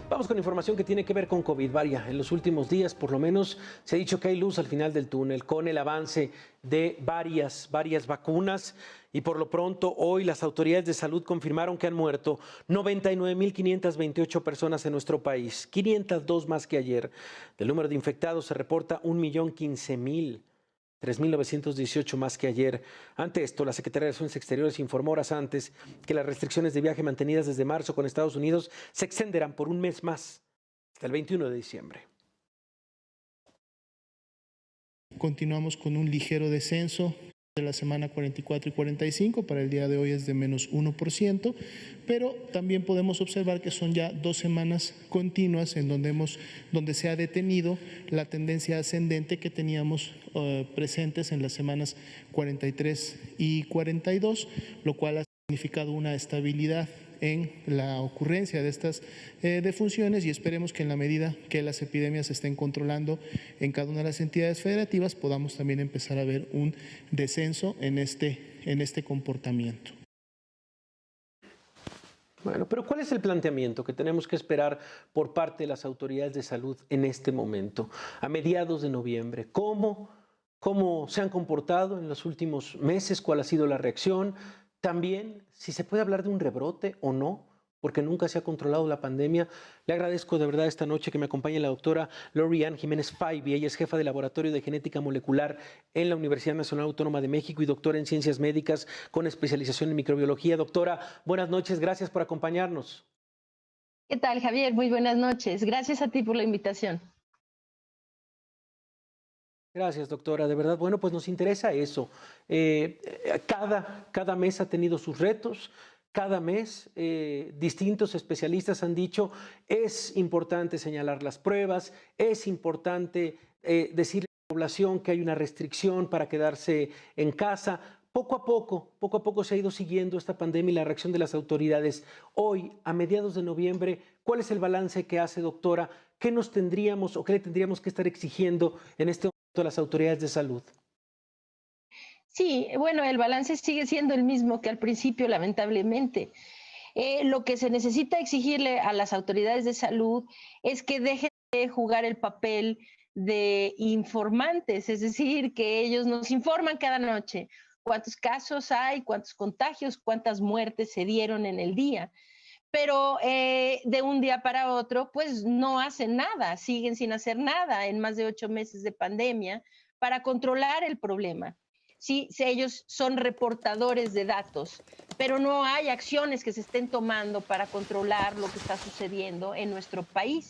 Vamos con información que tiene que ver con COVID. Varia, en los últimos días, por lo menos, se ha dicho que hay luz al final del túnel con el avance de varias vacunas. Y por lo pronto, hoy las autoridades de salud confirmaron que han muerto 99.528 personas en nuestro país, 502 más que ayer. Del número de infectados se reporta 1.015.000. 3.918 más que ayer. Ante esto, la Secretaría de Relaciones Exteriores informó horas antes que las restricciones de viaje mantenidas desde marzo con Estados Unidos se extenderán por un mes más, hasta el 21 de diciembre. Continuamos con un ligero descenso de la semana 44 y 45, para el día de hoy es de menos 1%, pero también podemos observar que son ya 2 semanas continuas en donde se ha detenido la tendencia ascendente que teníamos presentes en las semanas 43 y 42, lo cual ha significado una estabilidad en la ocurrencia de estas defunciones, y esperemos que en la medida que las epidemias se estén controlando en cada una de las entidades federativas podamos también empezar a ver un descenso en este comportamiento. Bueno, pero ¿cuál es el planteamiento que tenemos que esperar por parte de las autoridades de salud en este momento, a mediados de noviembre? ¿Cómo se han comportado en los últimos meses? ¿Cuál ha sido la reacción? También, si se puede hablar de un rebrote o no, porque nunca se ha controlado la pandemia. Le agradezco de verdad esta noche que me acompañe la doctora Lori-Ann Jiménez Faibi. Ella es jefa de Laboratorio de Genética Molecular en la Universidad Nacional Autónoma de México y doctora en Ciencias Médicas con especialización en microbiología. Doctora, buenas noches, gracias por acompañarnos. ¿Qué tal, Javier? Muy buenas noches. Gracias a ti por la invitación. Gracias, doctora. De verdad, bueno, pues nos interesa eso. Cada mes ha tenido sus retos. Cada mes distintos especialistas han dicho es importante señalar las pruebas, es importante decirle a la población que hay una restricción para quedarse en casa. Poco a poco se ha ido siguiendo esta pandemia y la reacción de las autoridades. Hoy, a mediados de noviembre, ¿cuál es el balance que hace, doctora? ¿Qué nos tendríamos o qué le tendríamos que estar exigiendo en este momento a las autoridades de salud? Sí, bueno, el balance sigue siendo el mismo que al principio, lamentablemente. Lo que se necesita exigirle a las autoridades de salud es que dejen de jugar el papel de informantes, es decir, que ellos nos informan cada noche cuántos casos hay, cuántos contagios, cuántas muertes se dieron en el día. Pero de un día para otro, pues no hacen nada, siguen sin hacer nada en más de 8 meses de pandemia para controlar el problema. Sí, ellos son reportadores de datos, pero no hay acciones que se estén tomando para controlar lo que está sucediendo en nuestro país.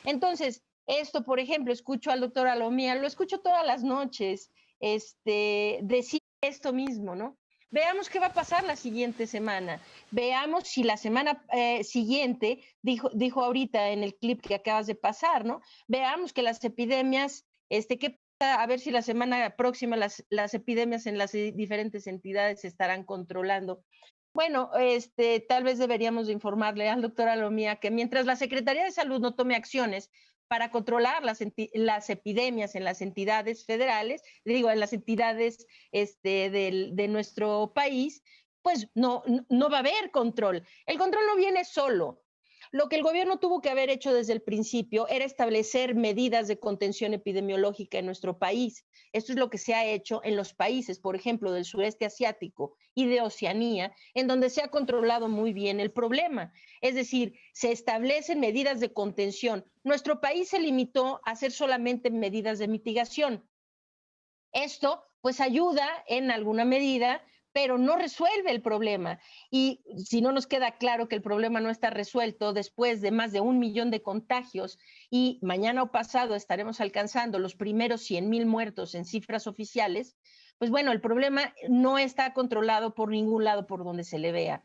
Entonces, esto, por ejemplo, escucho al doctor Alomía, lo escucho todas las noches, decir esto mismo, ¿no? Veamos qué va a pasar la siguiente semana. Veamos si la semana siguiente, dijo ahorita en el clip que acabas de pasar, ¿no? Veamos que las epidemias, qué pasa, a ver si la semana próxima las epidemias en las diferentes entidades se estarán controlando. Bueno, tal vez deberíamos de informarle al doctor Alomía que mientras la Secretaría de Salud no tome acciones para controlar las epidemias en las entidades federales, digo, en las entidades de nuestro país, pues no va a haber control. El control no viene solo. Lo que el gobierno tuvo que haber hecho desde el principio era establecer medidas de contención epidemiológica en nuestro país. Esto es lo que se ha hecho en los países, por ejemplo, del sureste asiático y de Oceanía, en donde se ha controlado muy bien el problema. Es decir, se establecen medidas de contención. Nuestro país se limitó a hacer solamente medidas de mitigación. Esto, pues, ayuda en alguna medida, pero no resuelve el problema. Y si no nos queda claro que el problema no está resuelto después de más de 1 millón de contagios y mañana o pasado estaremos alcanzando los primeros 100,000 muertos en cifras oficiales, pues bueno, el problema no está controlado por ningún lado por donde se le vea.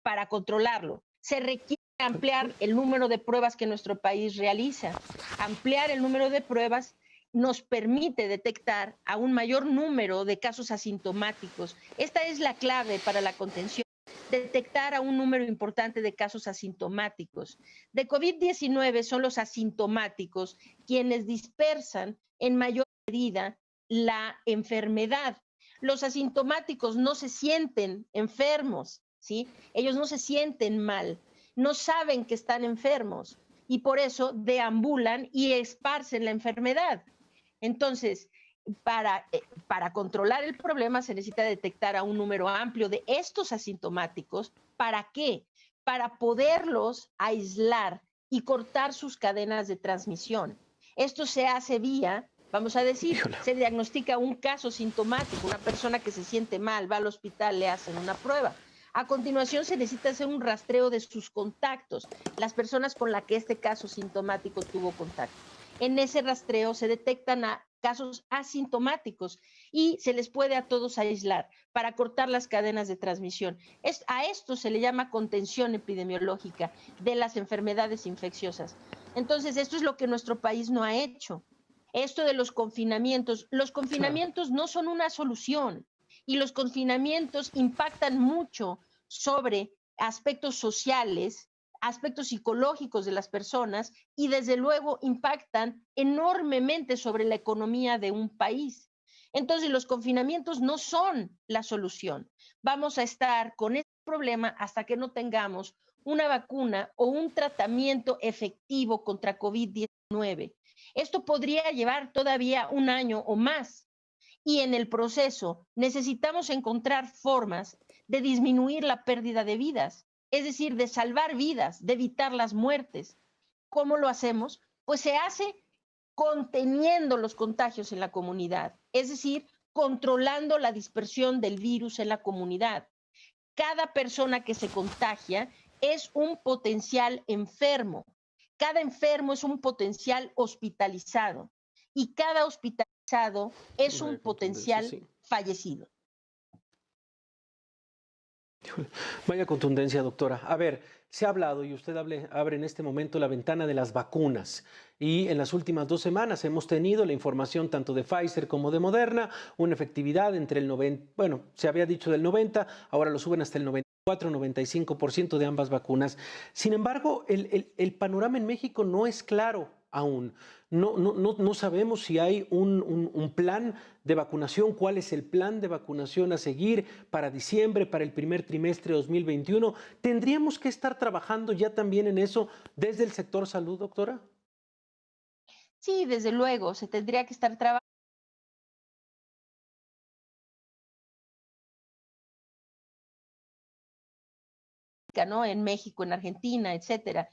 Para controlarlo, se requiere ampliar el número de pruebas que nuestro país realiza. Ampliar el número de pruebas nos permite detectar a un mayor número de casos asintomáticos. Esta es la clave para la contención, detectar a un número importante de casos asintomáticos. De COVID-19 son los asintomáticos quienes dispersan en mayor medida la enfermedad. Los asintomáticos no se sienten enfermos, ¿sí? Ellos no se sienten mal. no saben que están enfermos y por eso deambulan y esparcen la enfermedad. Entonces, para controlar el problema se necesita detectar a un número amplio de estos asintomáticos. ¿Para qué? Para poderlos aislar y cortar sus cadenas de transmisión. Esto se hace vía, vamos a decir, se diagnostica un caso sintomático, una persona que se siente mal, va al hospital, le hacen una prueba. A continuación se necesita hacer un rastreo de sus contactos, las personas con las que este caso sintomático tuvo contacto. En ese rastreo se detectan casos asintomáticos y se les puede a todos aislar para cortar las cadenas de transmisión. A esto se le llama contención epidemiológica de las enfermedades infecciosas. Entonces, esto es lo que nuestro país no ha hecho. Esto de los confinamientos no son una solución y los confinamientos impactan mucho sobre aspectos sociales, aspectos psicológicos de las personas y desde luego impactan enormemente sobre la economía de un país. Entonces los confinamientos no son la solución. Vamos a estar con este problema hasta que no tengamos una vacuna o un tratamiento efectivo contra COVID-19. Esto podría llevar todavía un año o más y en el proceso necesitamos encontrar formas de disminuir la pérdida de vidas. Es decir, de salvar vidas, de evitar las muertes. ¿Cómo lo hacemos? Pues se hace conteniendo los contagios en la comunidad, es decir, controlando la dispersión del virus en la comunidad. Cada persona que se contagia es un potencial enfermo. Cada enfermo es un potencial hospitalizado y cada hospitalizado es un potencial fallecido. Vaya contundencia, doctora. A ver, se ha hablado y usted abre en este momento la ventana de las vacunas. Y en las últimas 2 semanas hemos tenido la información tanto de Pfizer como de Moderna, una efectividad entre el 90, bueno, se había dicho del 90, ahora lo suben hasta el 94-95% de ambas vacunas. Sin embargo, el panorama en México no es claro aún. No sabemos si hay un plan de vacunación, cuál es el plan de vacunación a seguir para diciembre, para el primer trimestre de 2021. ¿Tendríamos que estar trabajando ya también en eso desde el sector salud, doctora? Sí, desde luego, se tendría que estar trabajando. ¿No? En México, en Argentina, etcétera.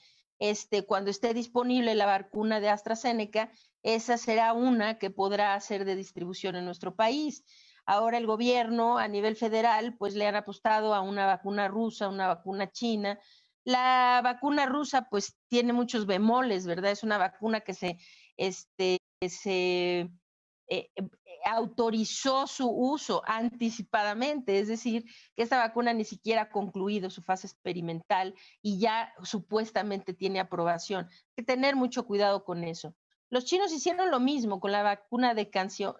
Cuando esté disponible la vacuna de AstraZeneca, esa será una que podrá ser de distribución en nuestro país. Ahora el gobierno a nivel federal pues le han apostado a una vacuna rusa, una vacuna china. La vacuna rusa pues tiene muchos bemoles, ¿verdad? Es una vacuna que se autorizó su uso anticipadamente, es decir, que esta vacuna ni siquiera ha concluido su fase experimental y ya supuestamente tiene aprobación. Hay que tener mucho cuidado con eso. Los chinos hicieron lo mismo con la vacuna de CanSino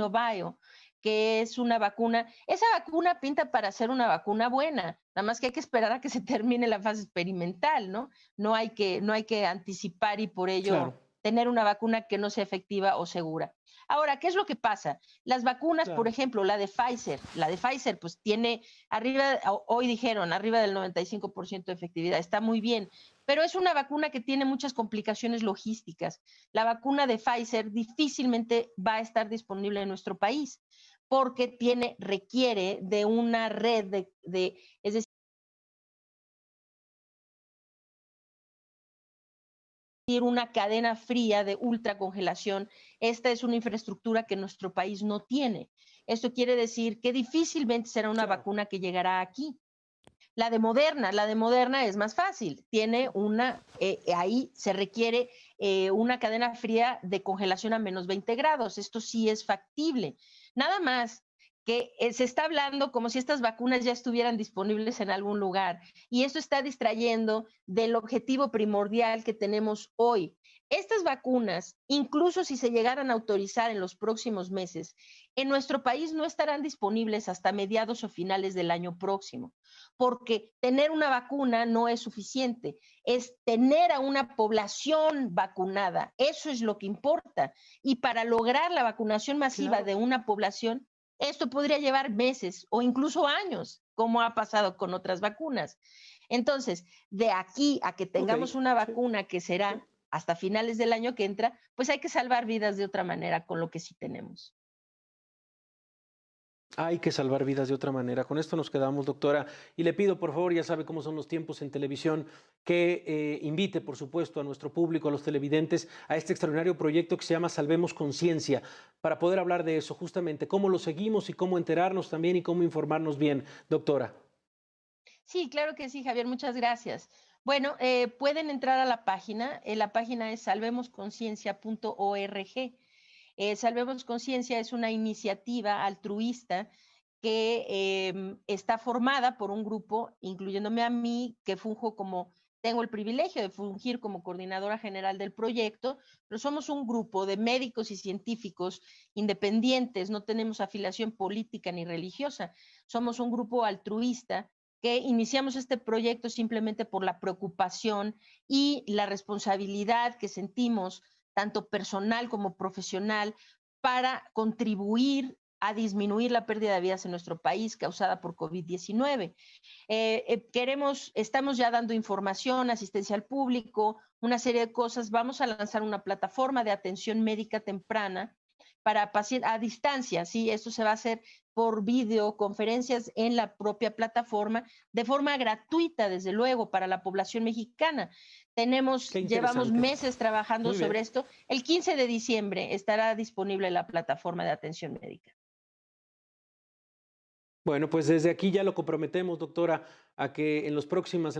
Bio, que es una vacuna, esa vacuna pinta para ser una vacuna buena, nada más que hay que esperar a que se termine la fase experimental, ¿no? No hay que anticipar y por ello tener una vacuna que no sea efectiva o segura. Ahora, ¿qué es lo que pasa? Las vacunas, por ejemplo, la de Pfizer pues tiene hoy dijeron, arriba del 95% de efectividad, está muy bien, pero es una vacuna que tiene muchas complicaciones logísticas. La vacuna de Pfizer difícilmente va a estar disponible en nuestro país porque requiere de una red es decir, una cadena fría de ultracongelación. Esta es una infraestructura que nuestro país no tiene. Esto quiere decir que difícilmente será una vacuna que llegará aquí. La de Moderna es más fácil. Tiene ahí se requiere una cadena fría de congelación a menos 20 grados. Esto sí es factible. Nada más que se está hablando como si estas vacunas ya estuvieran disponibles en algún lugar y esto está distrayendo del objetivo primordial que tenemos hoy. Estas vacunas, incluso si se llegaran a autorizar en los próximos meses, en nuestro país no estarán disponibles hasta mediados o finales del año próximo, porque tener una vacuna no es suficiente, es tener a una población vacunada, eso es lo que importa. Y para lograr la vacunación masiva de una población, esto podría llevar meses o incluso años, como ha pasado con otras vacunas. Entonces, de aquí a que tengamos una vacuna que será hasta finales del año que entra, pues hay que salvar vidas de otra manera con lo que sí tenemos. Hay que salvar vidas de otra manera. Con esto nos quedamos, doctora. Y le pido, por favor, ya sabe cómo son los tiempos en televisión, que invite, por supuesto, a nuestro público, a los televidentes, a este extraordinario proyecto que se llama Salvemos Conciencia, para poder hablar de eso, justamente, cómo lo seguimos y cómo enterarnos también y cómo informarnos bien, doctora. Sí, claro que sí, Javier, muchas gracias. Bueno, pueden entrar a la página es salvemosconciencia.org. Salvemos Conciencia es una iniciativa altruista que está formada por un grupo, incluyéndome a mí, que tengo el privilegio de fungir como coordinadora general del proyecto, pero somos un grupo de médicos y científicos independientes, no tenemos afiliación política ni religiosa, somos un grupo altruista que iniciamos este proyecto simplemente por la preocupación y la responsabilidad que sentimos tanto personal como profesional, para contribuir a disminuir la pérdida de vidas en nuestro país causada por COVID-19. Estamos ya dando información, asistencia al público, una serie de cosas. Vamos a lanzar una plataforma de atención médica temprana para pacientes a distancia, ¿sí? Esto se va a hacer por videoconferencias en la propia plataforma, de forma gratuita, desde luego, para la población mexicana. Llevamos meses trabajando sobre esto. El 15 de diciembre estará disponible la plataforma de atención médica. Bueno, pues desde aquí ya lo comprometemos, doctora, a que en las próximas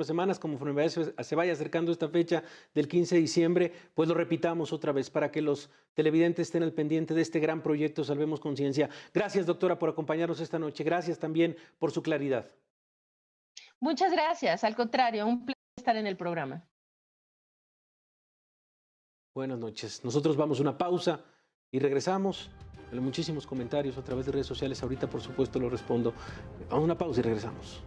semanas, conforme se vaya acercando esta fecha del 15 de diciembre, pues lo repitamos otra vez para que los televidentes estén al pendiente de este gran proyecto Salvemos Conciencia. Gracias, doctora, por acompañarnos esta noche. Gracias también por su claridad. Muchas gracias. Al contrario, un placer estar en el programa. Buenas noches. Nosotros vamos a una pausa y regresamos. Muchísimos comentarios a través de redes sociales. Ahorita, por supuesto, lo respondo. Vamos a una pausa y regresamos.